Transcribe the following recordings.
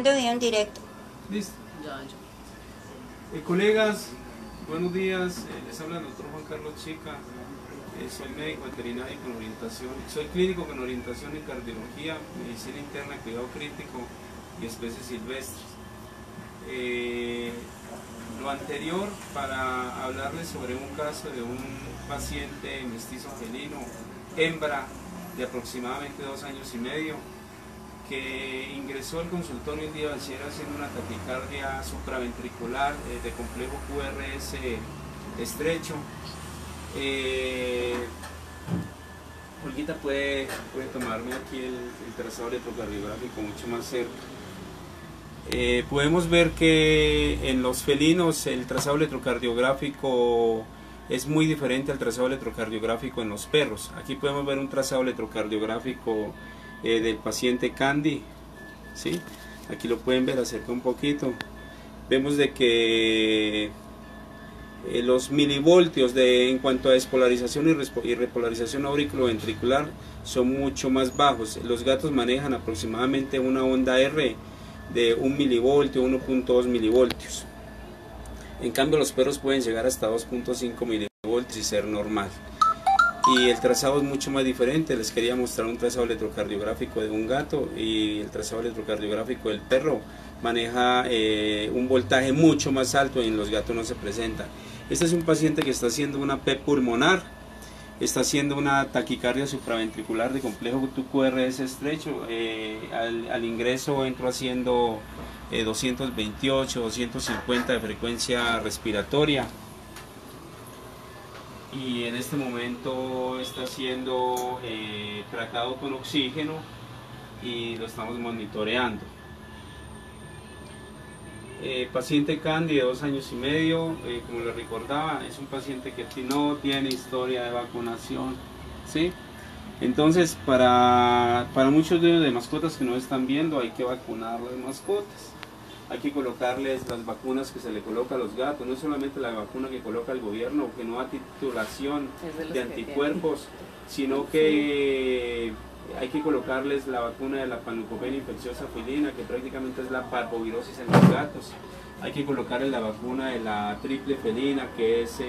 Video en directo. Listo. Colegas, buenos días. Les habla el doctor Juan Carlos Chica. Soy médico veterinario con orientación, soy clínico con orientación en cardiología, medicina interna, cuidado crítico y especies silvestres. Lo anterior para hablarles sobre un caso de un paciente mestizo felino, hembra de aproximadamente 2 años y medio, que ingresó al consultorio el día de ayer haciendo una taquicardia supraventricular de complejo QRS estrecho. Olguita puede tomarme aquí el trazado electrocardiográfico mucho más cerca. Podemos ver que en los felinos el trazado electrocardiográfico es muy diferente al trazado electrocardiográfico en los perros. Aquí podemos ver un trazado electrocardiográfico del paciente Candy, ¿sí? Aquí lo pueden ver, acerca un poquito. Vemos de que los milivoltios en cuanto a despolarización y repolarización auriculoventricular son mucho más bajos. Los gatos manejan aproximadamente una onda R de 1 milivoltio, 1.2 milivoltios. En cambio los perros pueden llegar hasta 2.5 milivoltios y ser normal. Y el trazado es mucho más diferente. Les quería mostrar un trazado electrocardiográfico de un gato, y el trazado electrocardiográfico del perro maneja un voltaje mucho más alto y en los gatos no se presenta. Este es un paciente que está haciendo una P pulmonar, está haciendo una taquicardia supraventricular de complejo QRS estrecho. Al ingreso entró haciendo 228, 250 de frecuencia respiratoria. Y en este momento está siendo tratado con oxígeno y lo estamos monitoreando. Paciente Candy de 2 años y medio, como les recordaba, es un paciente que no tiene historia de vacunación, ¿sí? Entonces para muchos de mascotas que no están viendo, hay que vacunar las mascotas. Hay que colocarles las vacunas que se le coloca a los gatos, no solamente la vacuna que coloca el gobierno, que no da titulación de anticuerpos, sino que hay que colocarles la vacuna de la panleucopenia infecciosa felina, que prácticamente es la parvovirosis en los gatos. Hay que colocarles la vacuna de la triple felina, que es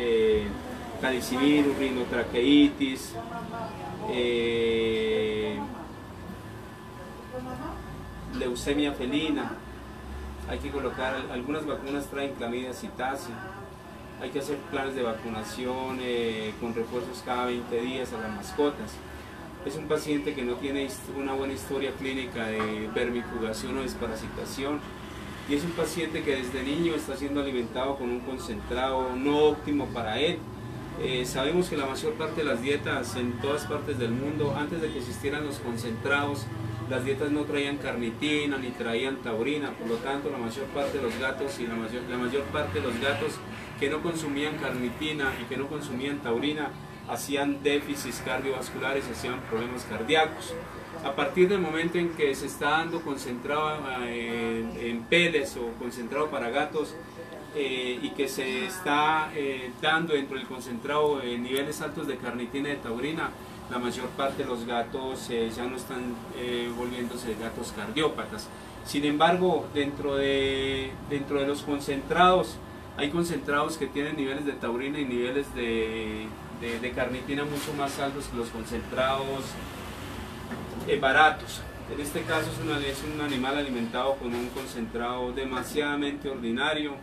calicivirus, rinotraqueitis, leucemia felina. Hay que colocar, algunas vacunas traen clamidia citacia. Hay que hacer planes de vacunación con refuerzos cada 20 días a las mascotas. Es un paciente que no tiene una buena historia clínica de vermifugación o desparasitación, y es un paciente que desde niño está siendo alimentado con un concentrado no óptimo para él. Sabemos que la mayor parte de las dietas en todas partes del mundo, antes de que existieran los concentrados, las dietas no traían carnitina ni traían taurina. Por lo tanto, la mayor parte de los gatos y la mayor parte de los gatos que no consumían carnitina y que no consumían taurina hacían déficits cardiovasculares, hacían problemas cardíacos. A partir del momento en que se está dando concentrado en peles o concentrado para gatos, y que se está dando dentro del concentrado niveles altos de carnitina y de taurina, la mayor parte de los gatos ya no están volviéndose gatos cardiópatas. Sin embargo, dentro de los concentrados, hay concentrados que tienen niveles de taurina y niveles de carnitina mucho más altos que los concentrados baratos. En este caso es un animal alimentado con un concentrado demasiadamente ordinario.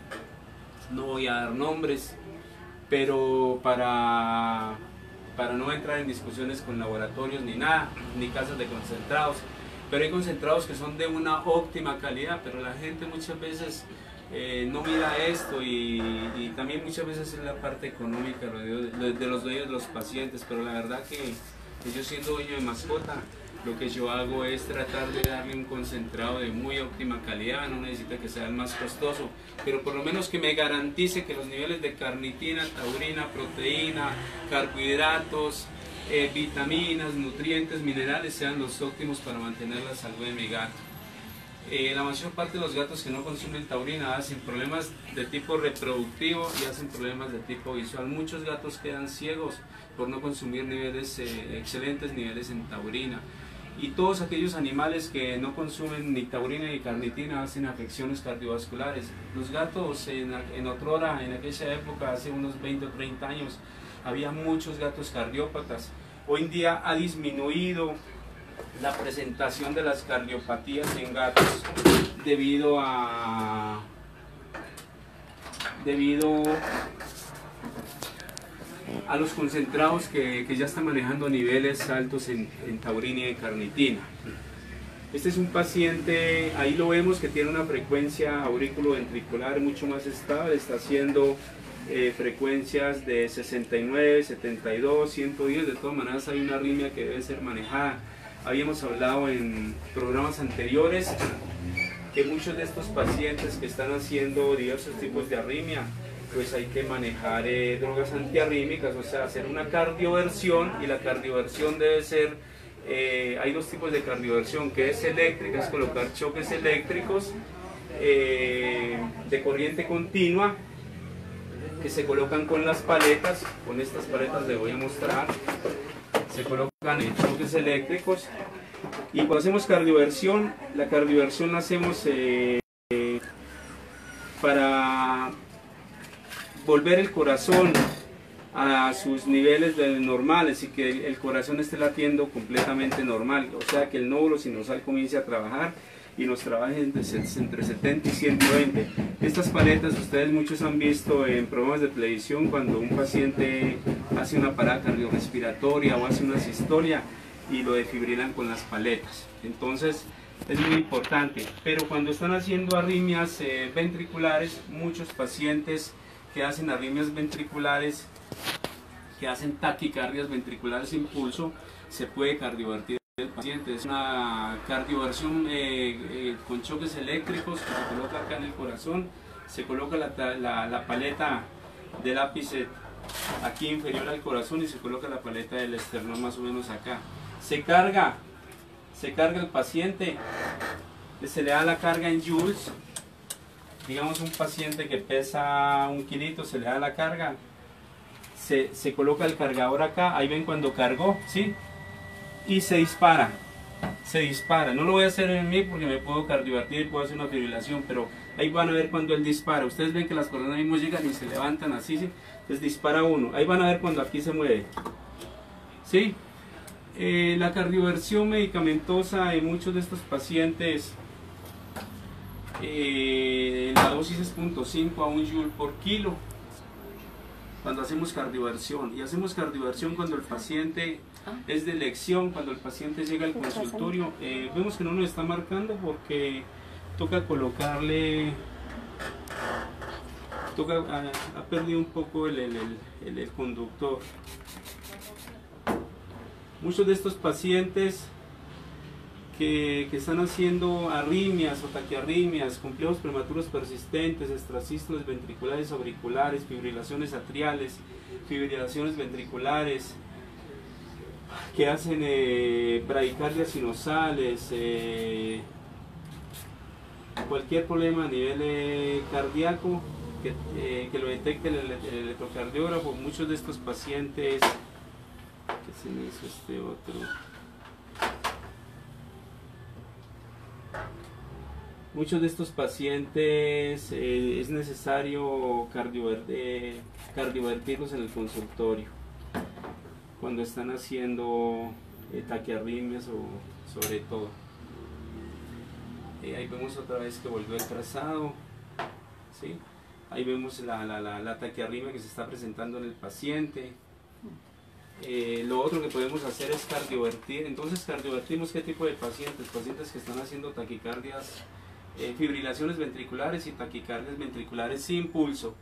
No voy a dar nombres, pero para no entrar en discusiones con laboratorios ni nada, ni casas de concentrados, pero hay concentrados que son de una óptima calidad, pero la gente muchas veces no mira esto, y también muchas veces es la parte económica de los dueños de los pacientes. Pero la verdad que yo, siendo dueño de mascota, lo que yo hago es tratar de darle un concentrado de muy óptima calidad. No necesita que sea el más costoso, pero por lo menos que me garantice que los niveles de carnitina, taurina, proteína, carbohidratos, vitaminas, nutrientes, minerales sean los óptimos para mantener la salud de mi gato. La mayor parte de los gatos que no consumen taurina hacen problemas de tipo reproductivo y hacen problemas de tipo visual. Muchos gatos quedan ciegos por no consumir excelentes niveles en taurina. y todos aquellos animales que no consumen ni taurina ni carnitina hacen afecciones cardiovasculares. Los gatos en otrora, en aquella época, hace unos 20 o 30 años, había muchos gatos cardiópatas. Hoy en día ha disminuido la presentación de las cardiopatías en gatos debido a los concentrados que ya están manejando niveles altos en taurina y carnitina. Este es un paciente, ahí lo vemos que tiene una frecuencia auriculoventricular mucho más estable, está haciendo frecuencias de 69, 72, 110, de todas maneras hay una arritmia que debe ser manejada. Habíamos hablado en programas anteriores que muchos de estos pacientes que están haciendo diversos tipos de arritmia, pues hay que manejar drogas antiarrítmicas, o sea, hacer una cardioversión, y la cardioversión debe ser, hay dos tipos de cardioversión, que es eléctrica, es colocar choques eléctricos de corriente continua, que se colocan con las paletas, con estas paletas les voy a mostrar, se colocan en choques eléctricos, y cuando hacemos cardioversión, la cardioversión la hacemos para volver el corazón a sus niveles normales y que el corazón esté latiendo completamente normal, o sea que el nódulo sinusal comience a trabajar y nos trabaje entre 70 y 120. Estas paletas ustedes muchos han visto en programas de televisión cuando un paciente hace una parada cardiorrespiratoria o hace una sistolia y lo defibrilan con las paletas. Entonces es muy importante, pero cuando están haciendo arritmias ventriculares, muchos pacientes que hacen arritmias ventriculares, que hacen taquicardias ventriculares sin pulso, se puede cardiovertir el paciente. Es una cardioversión con choques eléctricos que se coloca acá en el corazón, se coloca la paleta del ápice aquí inferior al corazón y se coloca la paleta del esternón más o menos acá. Se carga el paciente, se le da la carga en joules. Digamos un paciente que pesa 1 kilito, se le da la carga, se coloca el cargador acá, ahí ven cuando cargó, ¿sí? Y se dispara, no lo voy a hacer en mí porque me puedo cardiovertir, puedo hacer una fibrilación, pero ahí van a ver cuando él dispara. Ustedes ven que las personas mismos llegan y se levantan así, ¿sí? Entonces dispara uno, ahí van a ver cuando aquí se mueve, ¿sí? La cardioversión medicamentosa en muchos de estos pacientes, la dosis es 0.5 a 1 joule por kilo cuando hacemos cardioversión, y hacemos cardioversión cuando el paciente es de elección, cuando el paciente llega al consultorio. Vemos que no nos está marcando porque toca colocarle, ha perdido un poco el conductor. Muchos de estos pacientes que están haciendo arritmias o taquiarritmias, complejos prematuros persistentes, extrasístoles ventriculares auriculares, fibrilaciones atriales, fibrilaciones ventriculares, que hacen bradicardias sinusales, cualquier problema a nivel cardíaco que lo detecte el electrocardiógrafo. Muchos de estos pacientes, ¿qué se me hizo este otro? Muchos de estos pacientes es necesario cardiovertirlos en el consultorio cuando están haciendo taquiarritmias o sobre todo. Ahí vemos otra vez que volvió el trazado, ¿sí? Ahí vemos la taquiarritmia que se está presentando en el paciente. Lo otro que podemos hacer es cardiovertir. Entonces cardiovertimos ¿qué tipo de pacientes? Pacientes que están haciendo taquicardias, fibrilaciones ventriculares y taquicardias ventriculares sin pulso.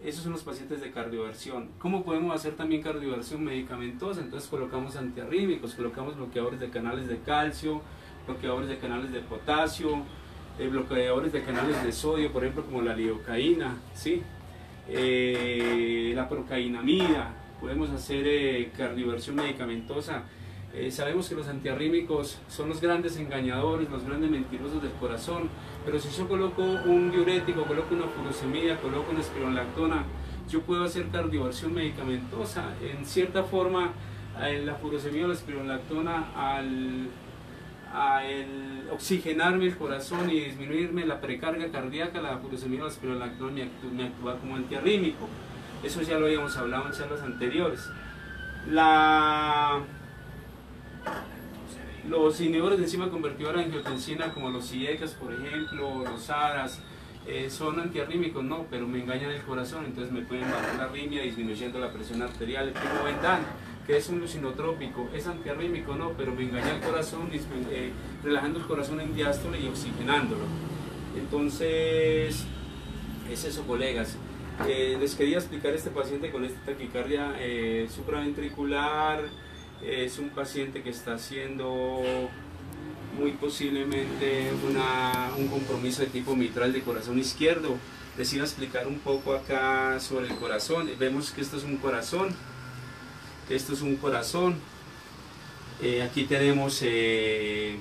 Esos son los pacientes de cardioversión. ¿Cómo podemos hacer también cardioversión medicamentosa? Entonces colocamos antiarrítmicos, colocamos bloqueadores de canales de calcio, bloqueadores de canales de potasio, bloqueadores de canales de sodio, por ejemplo como la lidocaína, ¿sí? La procainamida. Podemos hacer cardioversión medicamentosa. Sabemos que los antiarrítmicos son los grandes engañadores, los grandes mentirosos del corazón, pero si yo coloco un diurético, coloco una furosemida, coloco una espironolactona, yo puedo hacer cardioversión medicamentosa. En cierta forma, la furosemida o la espironolactona, al el oxigenarme el corazón y disminuirme la precarga cardíaca, la furosemida o la espironolactona me actúa como antiarrítmico. Eso ya lo habíamos hablado en charlas anteriores. Los inhibidores de enzima convertidora de angiotensina, como los IECAS, por ejemplo, los ARAS, son antiarrítmicos, no, pero me engañan el corazón, entonces me pueden bajar la arritmia disminuyendo la presión arterial. El pirovendan, que es un lucinotrópico, es antiarrítmico, no, pero me engaña el corazón, relajando el corazón en diástole y oxigenándolo. Entonces, es eso, colegas. Les quería explicar este paciente con esta taquicardia supraventricular. Es un paciente que está haciendo muy posiblemente un compromiso de tipo mitral de corazón izquierdo. Les iba a explicar un poco acá sobre el corazón. Vemos que esto es un corazón. Esto es un corazón. Aquí tenemos el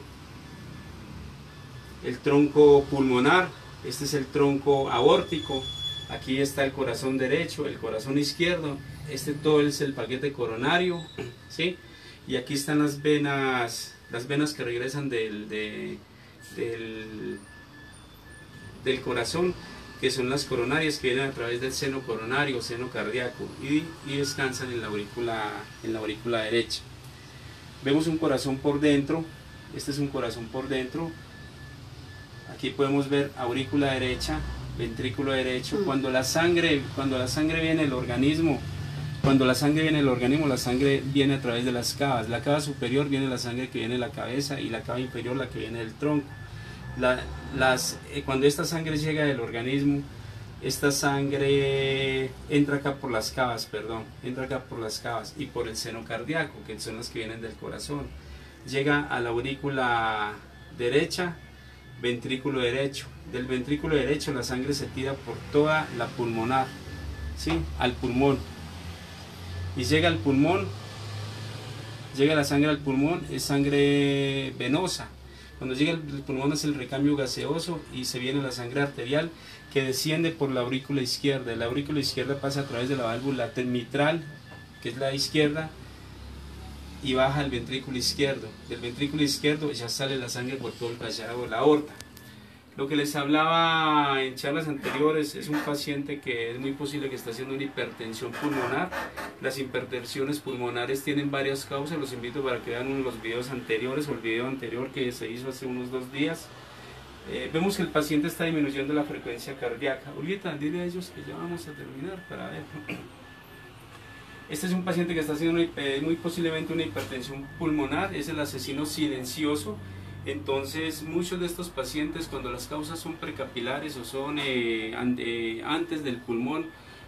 tronco pulmonar. Este es el tronco aórtico. Aquí está el corazón derecho, el corazón izquierdo. Este todo es el paquete coronario, ¿sí? Y aquí están las venas que regresan del corazón, que son las coronarias, que vienen a través del seno coronario, seno cardíaco, y descansan en la aurícula derecha. Vemos un corazón por dentro. Este es un corazón por dentro. Aquí podemos ver aurícula derecha, ventrículo derecho. Cuando la sangre viene al organismo, la sangre viene a través de las cavas. La cava superior viene la sangre que viene de la cabeza, y la cava inferior la que viene del tronco. Cuando esta sangre llega del organismo, esta sangre entra acá por las cavas, y por el seno cardíaco, que son las que vienen del corazón. Llega a la aurícula derecha, ventrículo derecho. Del ventrículo derecho la sangre se tira por toda la pulmonar, ¿sí? Al pulmón. Y llega al pulmón, llega la sangre al pulmón, es sangre venosa. Cuando llega al pulmón es el recambio gaseoso y se viene la sangre arterial que desciende por la aurícula izquierda. La aurícula izquierda pasa a través de la válvula mitral, que es la izquierda, y baja al ventrículo izquierdo. Del ventrículo izquierdo ya sale la sangre por todo el callado de la aorta. Lo que les hablaba en charlas anteriores es un paciente que es muy posible que está haciendo una hipertensión pulmonar. Las hipertensiones pulmonares tienen varias causas. Los invito para que vean uno de los videos anteriores, o el video anterior que se hizo hace unos 2 días. Vemos que el paciente está disminuyendo la frecuencia cardíaca. Olguita, dile a ellos que ya vamos a terminar para ver. Este es un paciente que está haciendo muy posiblemente una hipertensión pulmonar. Es el asesino silencioso. Entonces, muchos de estos pacientes, cuando las causas son precapilares o son antes del pulmón,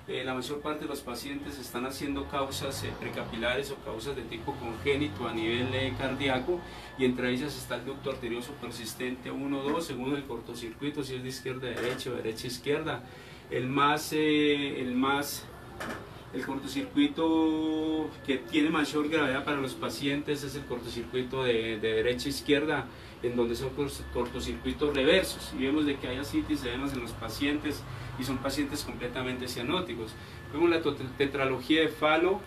la mayor parte de los pacientes están haciendo causas precapilares o causas de tipo congénito a nivel cardíaco, y entre ellas está el ducto arterioso persistente 1, 2, según el cortocircuito, si es de izquierda a derecha o derecha a izquierda. El cortocircuito que tiene mayor gravedad para los pacientes es el cortocircuito de derecha a izquierda, en donde son cortocircuitos reversos, y vemos de que hay ascitis edemas en los pacientes y son pacientes completamente cianóticos. Vemos la tetralogía de Fallot,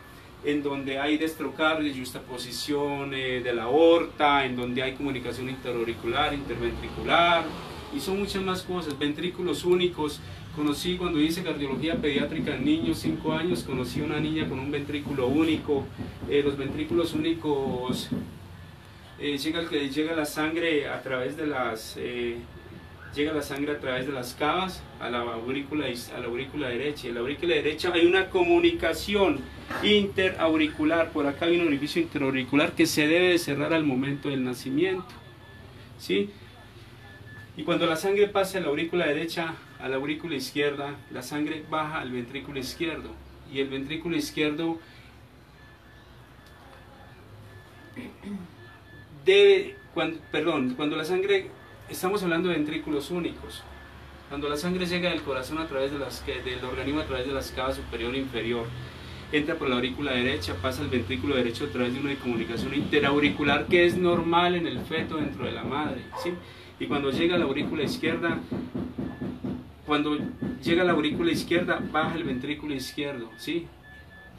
en donde hay destrocardia, justaposición de la aorta, en donde hay comunicación interauricular, interventricular, y son muchas más cosas. Ventrículos únicos. Conocí, cuando hice cardiología pediátrica en niños 5 años, conocí a una niña con un ventrículo único. Los ventrículos únicos, llega la sangre a través de las cavas a la aurícula derecha. En la aurícula derecha hay una comunicación interauricular. Por acá hay un orificio interauricular que se debe de cerrar al momento del nacimiento, ¿sí? Y cuando la sangre pasa de la aurícula derecha a la aurícula izquierda, la sangre baja al ventrículo izquierdo, y el ventrículo izquierdo cuando la sangre, estamos hablando de ventrículos únicos, cuando la sangre llega del corazón a través del organismo a través de las cavas superior e inferior, entra por la aurícula derecha, pasa al ventrículo derecho a través de una comunicación interauricular que es normal en el feto dentro de la madre, ¿sí? Y cuando llega a la aurícula izquierda, baja el ventrículo izquierdo, ¿sí?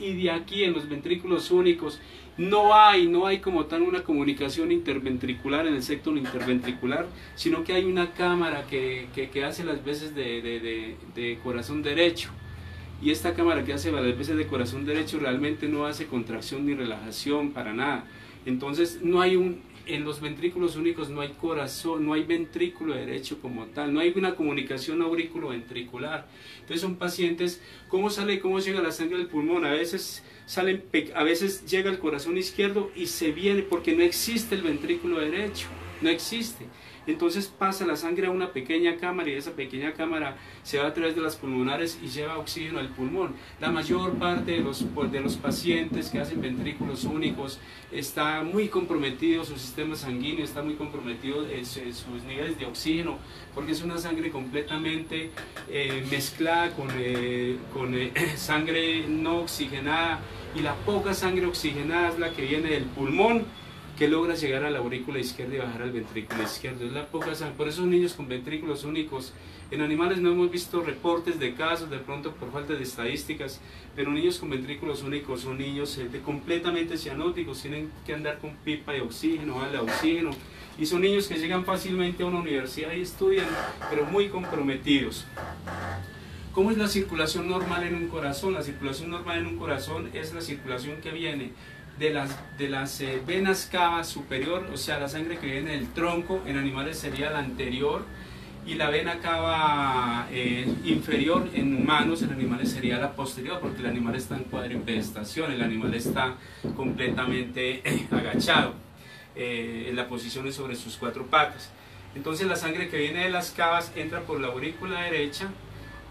y de aquí en los ventrículos únicos no hay como tal una comunicación interventricular en el septo interventricular, sino que hay una cámara que hace las veces de corazón derecho. Y esta cámara que hace las veces de corazón derecho realmente no hace contracción ni relajación para nada. Entonces no hay en los ventrículos únicos no hay corazón, no hay ventrículo derecho como tal, no hay una comunicación aurículo-ventricular. Entonces son pacientes, ¿cómo llega la sangre al pulmón? A veces llega al corazón izquierdo y se viene porque no existe el ventrículo derecho, no existe. Entonces pasa la sangre a una pequeña cámara y esa pequeña cámara se va a través de las pulmonares y lleva oxígeno al pulmón. La mayor parte de los pacientes que hacen ventrículos únicos está muy comprometido su sistema sanguíneo, está muy comprometido sus niveles de oxígeno, porque es una sangre completamente mezclada con sangre no oxigenada, y la poca sangre oxigenada es la que viene del pulmón, que logra llegar a la aurícula izquierda y bajar al ventrículo izquierdo. Es la poca sangre. Por eso niños con ventrículos únicos, en animales no hemos visto reportes de casos, de pronto por falta de estadísticas, pero niños con ventrículos únicos son niños completamente cianóticos, tienen que andar con pipa de oxígeno, bala de oxígeno, y son niños que llegan fácilmente a una universidad y estudian, pero muy comprometidos. ¿Cómo es la circulación normal en un corazón? La circulación normal en un corazón es la circulación que viene de las venas cava superior, o sea, la sangre que viene del tronco. En animales sería la anterior, y la vena cava inferior en humanos, en animales sería la posterior, porque el animal está en cuadripedestación, el animal está completamente agachado, en la posición es sobre sus cuatro patas. Entonces la sangre que viene de las cavas entra por la aurícula derecha,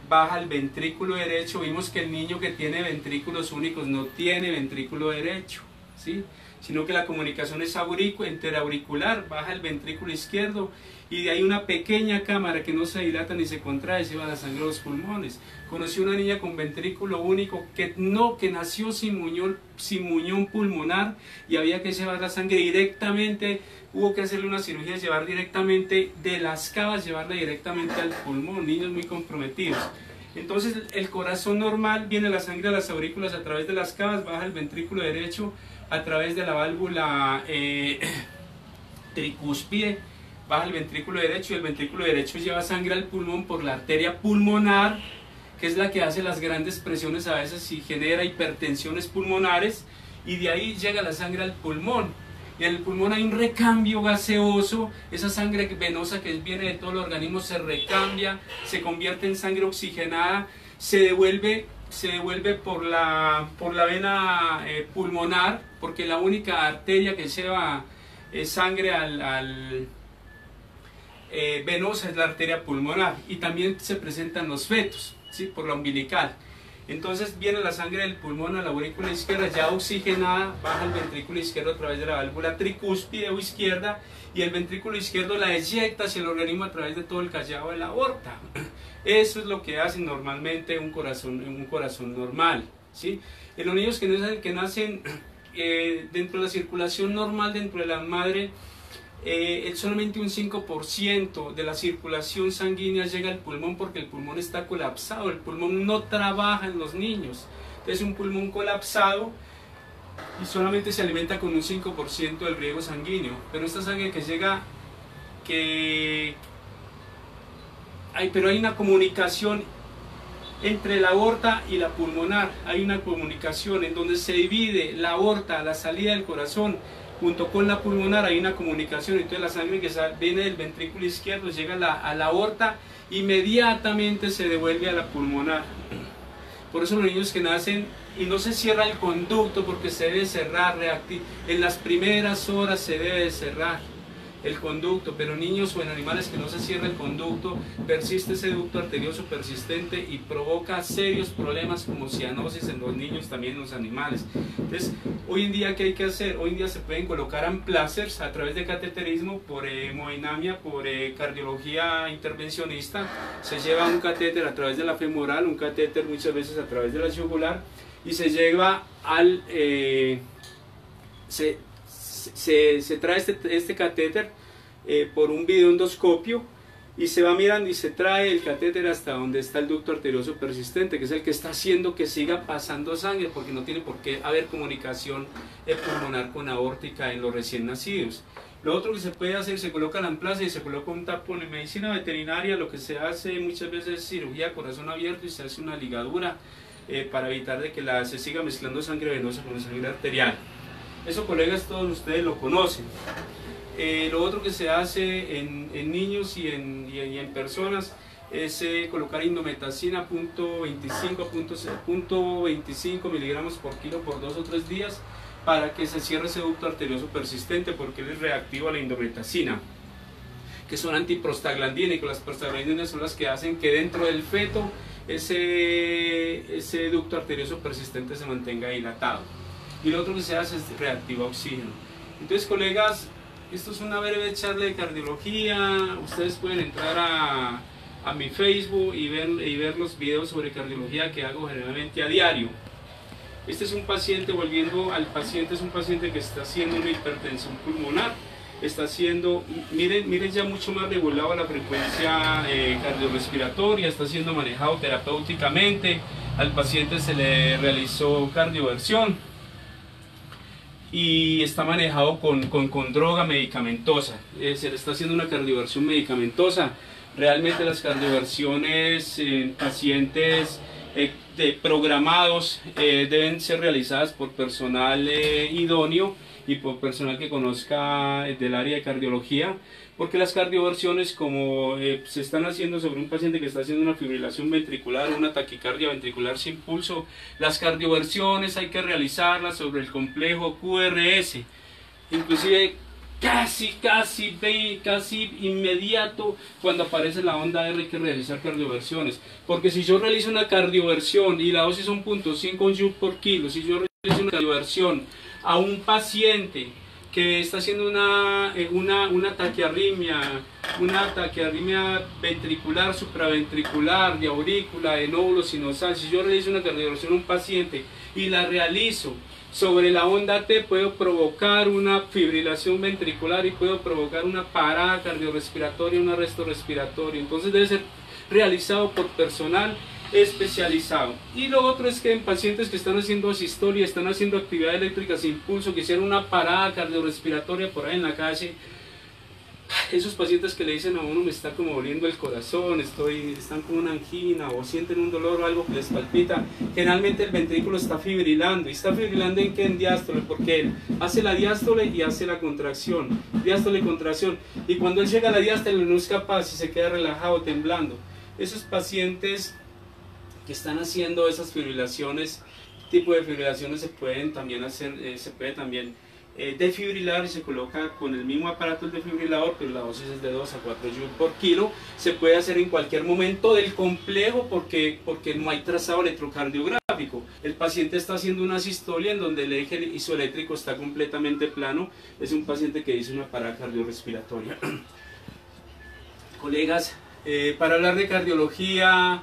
baja al ventrículo derecho. Vimos que el niño que tiene ventrículos únicos no tiene ventrículo derecho, ¿sí? Sino que la comunicación es interauricular, baja el ventrículo izquierdo, y de ahí una pequeña cámara que no se dilata ni se contrae, se va la sangre a los pulmones. Conocí una niña con ventrículo único que nació sin muñón pulmonar, y había que llevar la sangre directamente, hubo que hacerle una cirugía, llevar directamente de las cavas, llevarla directamente al pulmón, niños muy comprometidos. Entonces el corazón normal, viene la sangre a las aurículas a través de las cavas, baja el ventrículo derecho a través de la válvula tricúspide, baja el ventrículo derecho, y el ventrículo derecho lleva sangre al pulmón por la arteria pulmonar, que es la que hace las grandes presiones a veces y genera hipertensiones pulmonares, y de ahí llega la sangre al pulmón. Y en el pulmón hay un recambio gaseoso, esa sangre venosa que viene de todo el organismo se recambia, se convierte en sangre oxigenada, se devuelve por la vena pulmonar, porque la única arteria que lleva sangre venosa es la arteria pulmonar, y también se presentan los fetos, ¿sí? Por la umbilical. Entonces viene la sangre del pulmón a la aurícula izquierda ya oxigenada, baja el ventrículo izquierdo a través de la válvula tricúspide o izquierda, y el ventrículo izquierdo la eyecta hacia el organismo a través de todo el callado de la aorta. Eso es lo que hace normalmente un corazón normal, ¿sí? En los niños que nacen dentro de la circulación normal dentro de la madre, solamente un 5% de la circulación sanguínea llega al pulmón, porque el pulmón está colapsado, el pulmón no trabaja en los niños. Entonces un pulmón colapsado y solamente se alimenta con un 5% del riego sanguíneo. Pero esta sangre que llega, pero hay una comunicación entre la aorta y la pulmonar, hay una comunicación en donde se divide la aorta, la salida del corazón, junto con la pulmonar hay una comunicación. Entonces la sangre que viene del ventrículo izquierdo llega a la aorta, inmediatamente se devuelve a la pulmonar. Por eso los niños que nacen y no se cierra el conducto, porque se debe cerrar, en las primeras horas se debe cerrar el conducto, pero niños o en animales que no se cierra el conducto, persiste ese ducto arterioso persistente y provoca serios problemas como cianosis en los niños, también en los animales. Entonces, hoy en día, ¿qué hay que hacer? Hoy en día se pueden colocar amplacers a través de cateterismo, por hemodinamia, por cardiología intervencionista. Se lleva un catéter a través de la femoral, un catéter muchas veces a través de la yugular, y se lleva al... se trae este catéter por un videoendoscopio, y se va mirando y se trae el catéter hasta donde está el ducto arterioso persistente, que es el que está haciendo que siga pasando sangre, porque no tiene por qué haber comunicación pulmonar con aórtica en los recién nacidos. Lo otro que se puede hacer, se coloca la amplasia y se coloca un tapón. En medicina veterinaria lo que se hace muchas veces es cirugía a corazón abierto y se hace una ligadura para evitar de que se siga mezclando sangre venosa con sangre arterial. Eso, colegas, todos ustedes lo conocen. Lo otro que se hace en niños y en personas es colocar indometacina 0.25 miligramos por kilo por 2 o 3 días para que se cierre ese ducto arterioso persistente, porque él es reactivo a la indometacina, que son antiprostaglandínicos. Las prostaglandinas son las que hacen que dentro del feto ese ducto arterioso persistente se mantenga dilatado. Y lo otro que se hace es reactivo a oxígeno. Entonces, colegas, esto es una breve charla de cardiología. Ustedes pueden entrar a mi Facebook y ver los videos sobre cardiología que hago generalmente a diario. Este es un paciente, volviendo al paciente, es un paciente que está haciendo una hipertensión pulmonar. Está haciendo, miren ya mucho más regulado la frecuencia cardiorrespiratoria, está siendo manejado terapéuticamente. Al paciente se le realizó cardioversión y está manejado con droga medicamentosa. Se le está haciendo una cardioversión medicamentosa. Realmente las cardioversiones en pacientes programados deben ser realizadas por personal idóneo y por personal que conozca del área de cardiología, porque las cardioversiones, como se están haciendo sobre un paciente que está haciendo una fibrilación ventricular o una taquicardia ventricular sin pulso, las cardioversiones hay que realizarlas sobre el complejo QRS, inclusive casi inmediato cuando aparece la onda R hay que realizar cardioversiones, porque si yo realizo una cardioversión y la dosis son 0.5 Joule por kilo, si yo realizo una cardioversión a un paciente que está haciendo una taquiarritmia ventricular, supraventricular, de aurícula, de nódulo sinusal, si yo realizo una cardioversión a un paciente y la realizo sobre la onda T, puedo provocar una fibrilación ventricular y puedo provocar una parada cardiorrespiratoria, un arresto respiratorio. Entonces debe ser realizado por personal especializado. Y lo otro es que en pacientes que están haciendo asistolia, están haciendo actividad eléctrica sin pulso, que hicieron una parada cardiorrespiratoria por ahí en la calle, esos pacientes que le dicen a uno me está como doliendo el corazón, están con una angina o sienten un dolor o algo que les palpita, generalmente el ventrículo está fibrilando. ¿Y está fibrilando en qué? En diástole, porque él hace la diástole y hace la contracción, diástole y contracción, y cuando él llega a la diástole no es capaz y se queda relajado, temblando. Esos pacientes que están haciendo esas fibrilaciones, tipo de fibrilaciones se pueden también hacer, defibrilar, y se coloca con el mismo aparato el defibrilador, pero la dosis es de 2 a 4 Joule por kilo. Se puede hacer en cualquier momento del complejo porque no hay trazado electrocardiográfico. El paciente está haciendo una sistolia en donde el eje isoeléctrico está completamente plano. Es un paciente que hizo una parada cardiorrespiratoria. Colegas, para hablar de cardiología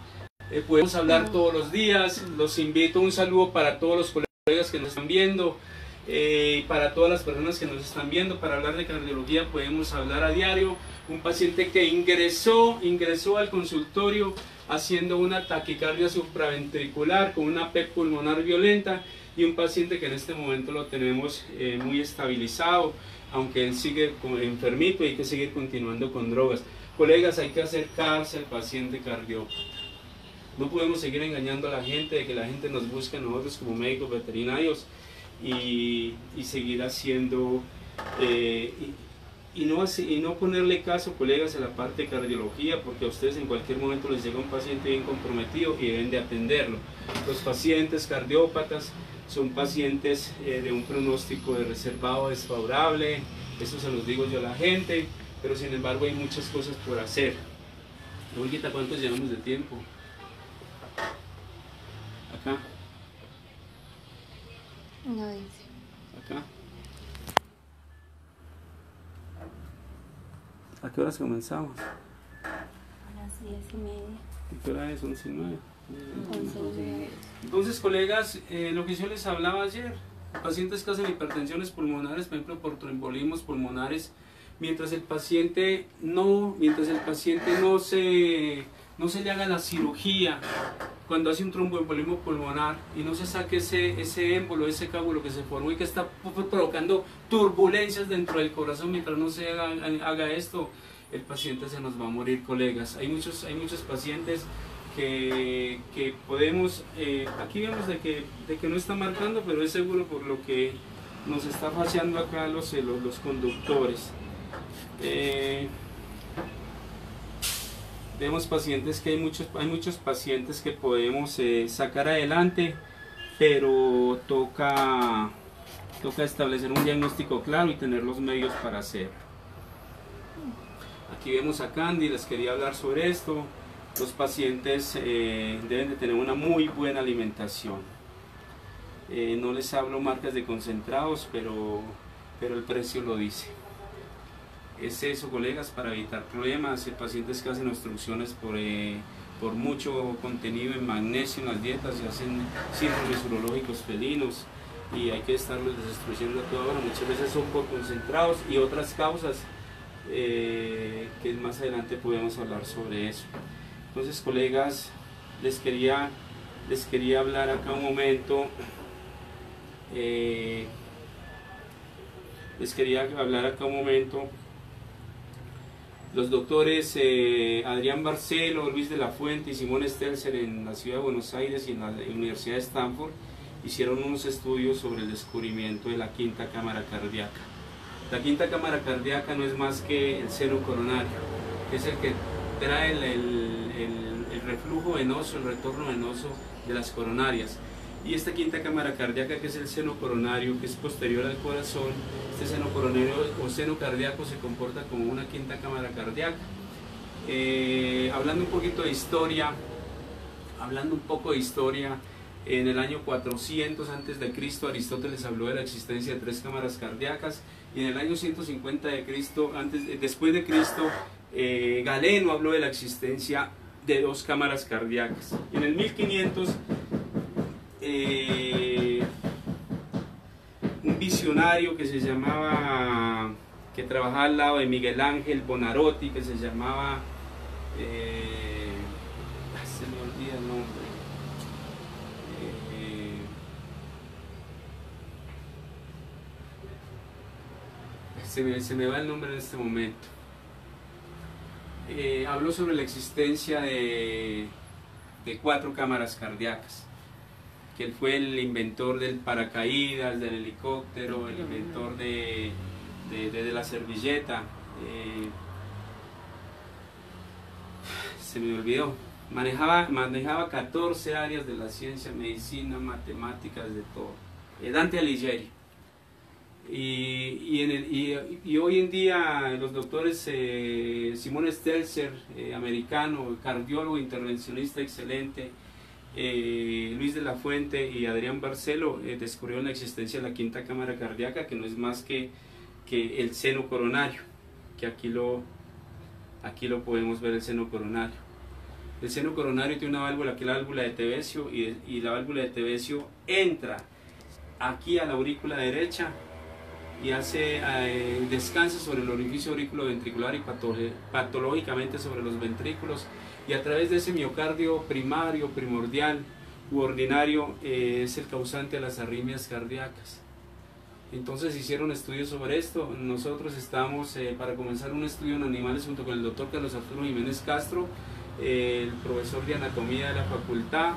podemos hablar todos los días. Los invito, un saludo para todos los colegas que nos están viendo. Para todas las personas que nos están viendo, para hablar de cardiología podemos hablar a diario. Un paciente que ingresó al consultorio haciendo una taquicardia supraventricular con una PEC pulmonar violenta, y un paciente que en este momento lo tenemos muy estabilizado, aunque él sigue enfermito y hay que seguir continuando con drogas. Colegas, hay que acercarse al paciente cardiópata. No podemos seguir engañando a la gente de que la gente nos busque a nosotros como médicos veterinarios y seguir haciendo y no ponerle caso, colegas, a la parte de cardiología, porque a ustedes en cualquier momento les llega un paciente bien comprometido y deben de atenderlo. Los pacientes cardiópatas son pacientes de un pronóstico de reservado desfavorable, eso se los digo yo a la gente, pero sin embargo hay muchas cosas por hacer. Olguita, ¿cuántos llevamos de tiempo? Acá. No dice. Acá. ¿A qué horas comenzamos? A las 10:30. ¿Y qué hora es? 11:09. 11:09. Entonces, colegas, lo que yo les hablaba ayer, pacientes que hacen hipertensiones pulmonares, por ejemplo, por tromboembolismos pulmonares, mientras el paciente no se le haga la cirugía cuando hace un tromboembolismo pulmonar y no se saque ese émbolo, ese coágulo que se formó y que está provocando turbulencias dentro del corazón, mientras no se haga esto, el paciente se nos va a morir, colegas. Hay muchos pacientes que podemos, aquí vemos de que no está marcando, pero es seguro por lo que nos está fallando acá los conductores. Vemos pacientes que hay muchos pacientes que podemos sacar adelante, pero toca establecer un diagnóstico claro y tener los medios para hacerlo. Aquí vemos a Candy, les quería hablar sobre esto. Los pacientes deben de tener una muy buena alimentación. No les hablo marcas de concentrados, pero el precio lo dice. Es eso, colegas, para evitar problemas. El pacientes que hacen obstrucciones por mucho contenido en magnesio en las dietas y hacen síndromes urológicos felinos y hay que estarlos destruyendo a toda hora. Muchas veces son por concentrados y otras causas que más adelante podemos hablar sobre eso. Entonces, colegas, les quería hablar acá un momento. Los doctores Adrián Barcelo, Luis de la Fuente y Simón Stelzer en la ciudad de Buenos Aires y en la Universidad de Stanford hicieron unos estudios sobre el descubrimiento de la quinta cámara cardíaca. La quinta cámara cardíaca no es más que el seno coronario, que es el que trae el reflujo venoso, el retorno venoso de las coronarias. Y esta quinta cámara cardíaca, que es el seno coronario, que es posterior al corazón, este seno coronario o seno cardíaco se comporta como una quinta cámara cardíaca. Hablando un poco de historia, en el año 400 a.C. Aristóteles habló de la existencia de 3 cámaras cardíacas, y en el año 150 después de Cristo, Galeno habló de la existencia de 2 cámaras cardíacas. En el 1500 un visionario que trabajaba al lado de Miguel Ángel Bonarotti, que se llamaba se me olvida el nombre, se me va el nombre en este momento. Habló sobre la existencia de 4 cámaras cardíacas, que él fue el inventor del paracaídas, del helicóptero, el inventor de la servilleta. Se me olvidó. Manejaba 14 áreas de la ciencia, medicina, matemáticas, de todo. Dante Alighieri. Y hoy en día los doctores Simón Stelzer, americano, cardiólogo, intervencionista excelente, Luis de la Fuente y Adrián Barcelo descubrieron la existencia de la quinta cámara cardíaca, que no es más que el seno coronario, que aquí lo podemos ver, el seno coronario. El seno coronario tiene una válvula, que es la válvula de Tevesio, y la válvula de Tevesio entra aquí a la aurícula derecha y descansa sobre el orificio auriculoventricular y patológicamente sobre los ventrículos, y a través de ese miocardio primario, primordial u ordinario es el causante de las arritmias cardíacas. Entonces hicieron estudios sobre esto. Nosotros estamos para comenzar un estudio en animales junto con el doctor Carlos Arturo Jiménez Castro, el profesor de anatomía de la facultad,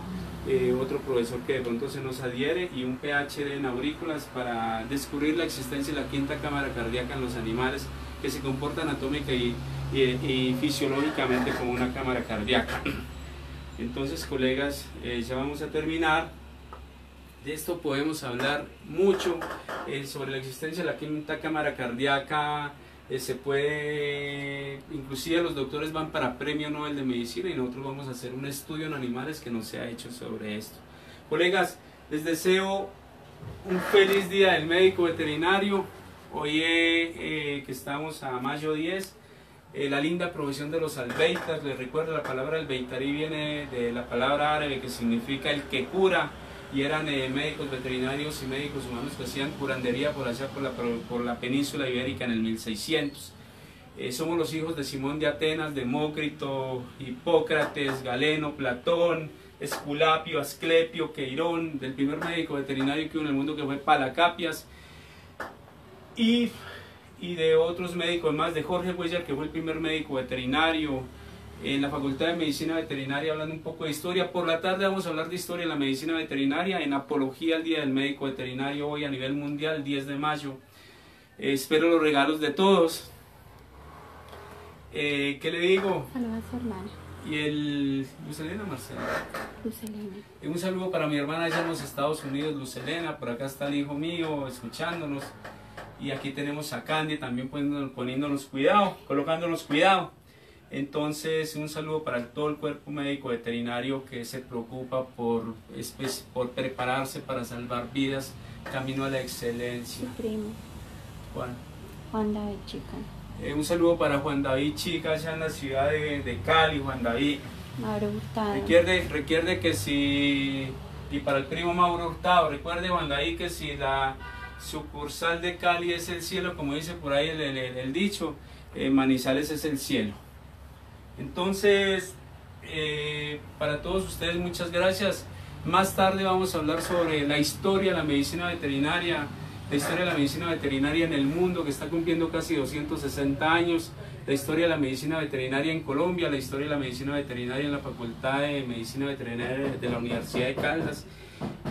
otro profesor que de pronto se nos adhiere, y un PhD en aurículas, para descubrir la existencia de la quinta cámara cardíaca en los animales, que se comporta anatómica y fisiológicamente como una cámara cardíaca. Entonces, colegas, ya vamos a terminar. De esto podemos hablar mucho sobre la existencia de la quinta cámara cardíaca. Inclusive los doctores van para Premio Nobel de Medicina, y nosotros vamos a hacer un estudio en animales que no se ha hecho sobre esto. Colegas, les deseo un feliz día del médico veterinario. Hoy que estamos a mayo 10, la linda profesión de los albeitas. Les recuerdo, la palabra albeitarí viene de la palabra árabe que significa el que cura, y eran médicos veterinarios y médicos humanos que hacían curandería por allá por la península ibérica en el 1600. Somos los hijos de Simón de Atenas, Demócrito, Hipócrates, Galeno, Platón, Esculapio, Asclepio, Queirón, del primer médico veterinario que hubo en el mundo, que fue Palacapias, y de otros médicos más, de Jorge Cuellar, que fue el primer médico veterinario. En la Facultad de Medicina Veterinaria, hablando un poco de historia. Por la tarde vamos a hablar de historia en la medicina veterinaria, en apología al Día del Médico Veterinario, hoy a nivel mundial, 10 de mayo. Espero los regalos de todos. ¿Qué le digo? Saludos a su hermana. Y el... Lucelena, Marcela. Lucelena. Un saludo para mi hermana allá en los Estados Unidos, Lucelena. Por acá está el hijo mío escuchándonos. Y aquí tenemos a Candy también poniéndonos cuidado, colocándonos cuidado. Entonces, un saludo para todo el cuerpo médico veterinario que se preocupa por prepararse para salvar vidas, camino a la excelencia. Su primo. Juan David Chica. Un saludo para Juan David Chica, allá en la ciudad de Cali. Juan David. Mauro Hurtado. Recuerde que si... Y para el primo Mauro Hurtado, recuerde, Juan David, que si la sucursal de Cali es el cielo, como dice por ahí el dicho, Manizales es el cielo. Entonces, para todos ustedes, muchas gracias. Más tarde vamos a hablar sobre la historia de la medicina veterinaria, la historia de la medicina veterinaria en el mundo, que está cumpliendo casi 260 años, la historia de la medicina veterinaria en Colombia, la historia de la medicina veterinaria en la Facultad de Medicina Veterinaria de la Universidad de Caldas.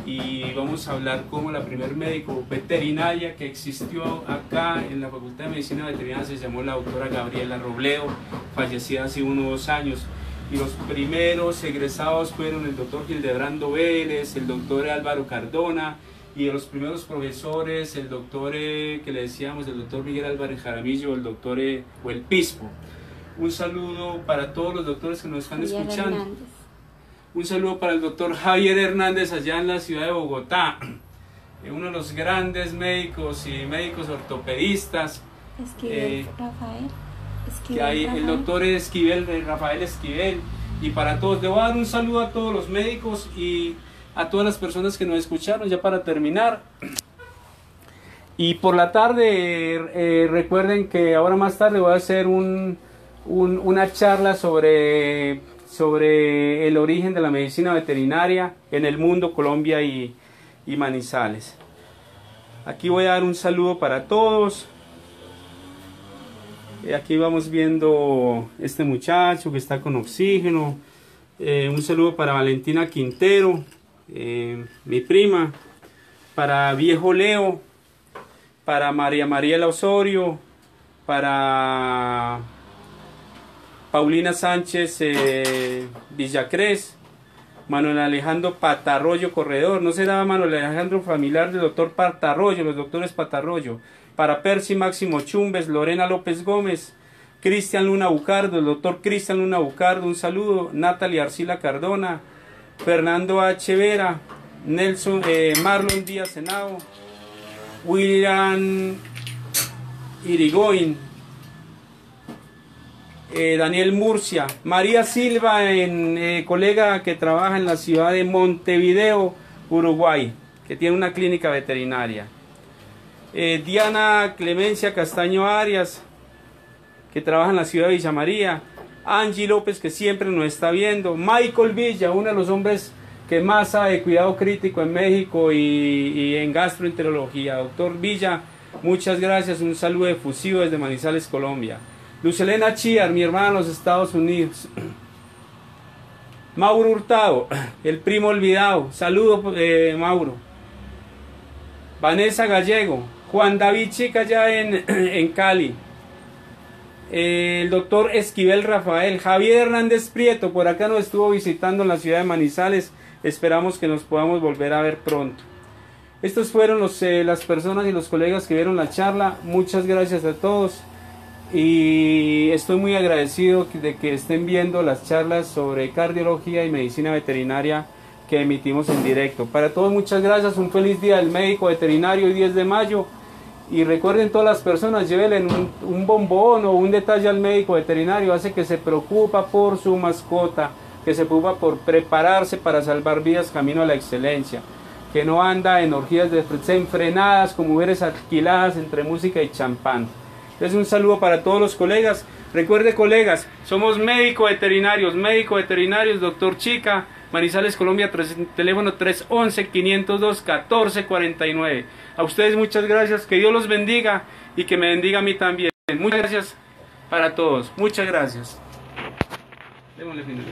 Y vamos a hablar como la primer médico veterinaria que existió acá en la Facultad de Medicina Veterinaria se llamó la doctora Gabriela Robledo, fallecida hace unos 2 años. Y los primeros egresados fueron el doctor Gildebrando Vélez, el doctor Álvaro Cardona, y de los primeros profesores, el doctor que le decíamos, el doctor Miguel Álvarez Jaramillo, el doctor o el Pispo. Un saludo para todos los doctores que nos están escuchando. Hernández. Un saludo para el doctor Javier Hernández allá en la ciudad de Bogotá, uno de los grandes médicos y médicos ortopedistas. Esquivel Rafael. Que hay el doctor Esquivel, Rafael Esquivel, y para todos. Le voy a dar un saludo a todos los médicos y a todas las personas que nos escucharon, ya para terminar. Y por la tarde, recuerden que ahora más tarde voy a hacer una charla sobre el origen de la medicina veterinaria en el mundo, Colombia y Manizales. Aquí voy a dar un saludo para todos. Aquí vamos viendo este muchacho que está con oxígeno. Un saludo para Valentina Quintero, mi prima, para Viejo Leo, para María Mariela Osorio, para Paulina Sánchez Villacrés, Manuel Alejandro Patarroyo Corredor. ¿No será Manuel Alejandro familiar del doctor Patarroyo, los doctores Patarroyo? Para Percy Máximo Chumbes, Lorena López Gómez, Cristian Luna Bucardo, el doctor Cristian Luna Bucardo, un saludo. Natalia Arcila Cardona, Fernando H. Vera, Nelson, Marlon Díaz Henao, William Irigoyen, Daniel Murcia, María Silva, colega que trabaja en la ciudad de Montevideo, Uruguay, que tiene una clínica veterinaria. Diana Clemencia Castaño Arias, que trabaja en la ciudad de Villa María. Angie López, que siempre nos está viendo. Michael Villa, uno de los hombres que más sabe de cuidado crítico en México y en gastroenterología. Doctor Villa, muchas gracias, un saludo efusivo desde Manizales, Colombia. Lucelena Chiar, mi hermana en los Estados Unidos. Mauro Hurtado, el primo olvidado, saludo Mauro. Vanessa Gallego, Juan David Chica allá en Cali. El doctor Esquivel Rafael, Javier Hernández Prieto, por acá nos estuvo visitando en la ciudad de Manizales. Esperamos que nos podamos volver a ver pronto. Estos fueron las personas y los colegas que vieron la charla. Muchas gracias a todos. Y estoy muy agradecido de que estén viendo las charlas sobre cardiología y medicina veterinaria que emitimos en directo. Para todos, muchas gracias. Un feliz día del médico veterinario, el 10 de mayo. Y recuerden, todas las personas, llévenle un bombón o un detalle al médico veterinario. Hace que se preocupa por su mascota, que se preocupa por prepararse para salvar vidas camino a la excelencia, que no anda en orgías desenfrenadas con mujeres alquiladas entre música y champán. Entonces un saludo para todos los colegas. Recuerde, colegas, somos médicos veterinarios, doctor Chica, Manizales, Colombia, teléfono 311-502-1449. A ustedes muchas gracias, que Dios los bendiga y que me bendiga a mí también. Muchas gracias para todos, muchas gracias. Démosle fin.